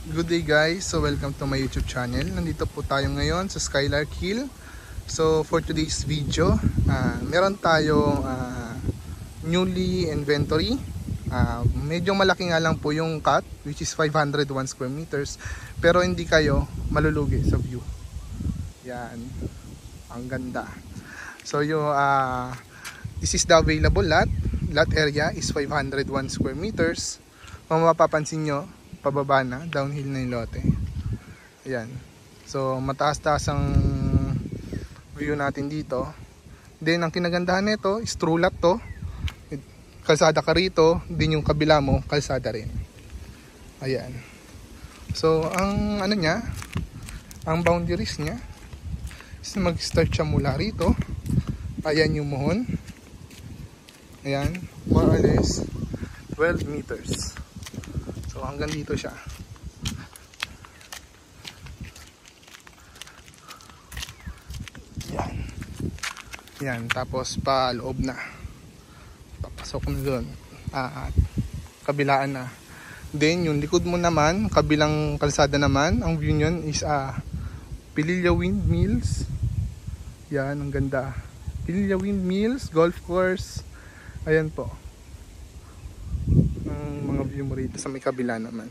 Good day guys, so welcome to my YouTube channel. Nandito po tayo ngayon sa Skylark Hill. So for today's video, meron tayong newly inventory. Medyo malaki nga lang po yung cut, which is 501 square meters. Pero hindi kayo malulugi sa view. Yan, ang ganda. So yung this is the available lot. Lot area is 501 square meters. Kung mapapansin nyo, pababa na, downhill na yung lote. Ayan. So mataas-taas ang view natin dito. Then ang kinagandahan nito is true lot to. Kalsada ka rito, din yung kabila mo, kalsada rin. Ayan. So ang ano niya, ang boundaries niya is mag-start siya mula rito. Ayan yung muhon. Ayan, more or less 12 meters. So hanggang dito siya. Yan. Yan, tapos pa loob na. Papasok na doon. Kabilaan na. Then yung likod mo naman, kabilang kalsada naman, ang view nyon is Pililla Windmills. Yan, ang ganda. Pililla Windmills, golf course. Ayan po. Mga view mo rito sa may kabila naman.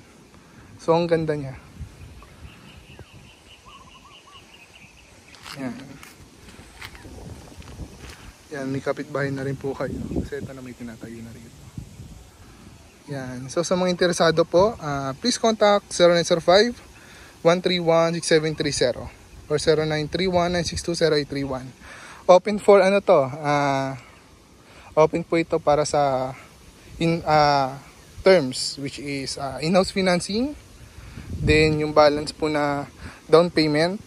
So ang ganda niya. Yan. Yan, may kapitbahay na rin po kayo. Kasi ito na may tinatayo na rito. Yan. So sa mga interesado po, please contact 0905-131-6730 or 0931-962-0831. Open for ano to? Open po ito para sa terms, which is in-house financing. Then yung balance po na down payment,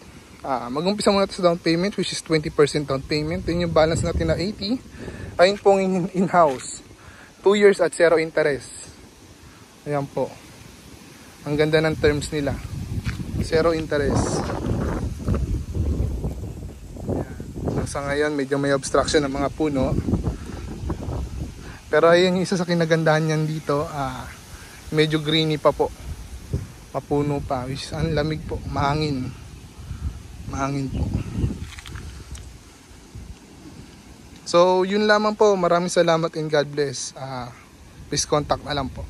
mag-umpisa muna sa down payment, which is 20% down payment. Then yung balance natin na 80 ayun pong in-house, 2 years at 0 interest. Ayan po, ang ganda ng terms nila, 0 interest. Ayan. So sa ngayon medyo may obstruction ng mga puno, pero ayun yung isa sa kinagandahan niyan dito, medyo greeny pa po, mapuno pa, which ang lamig po, mahangin po. So yun lamang po, maraming salamat and God bless. Please contact na lang po.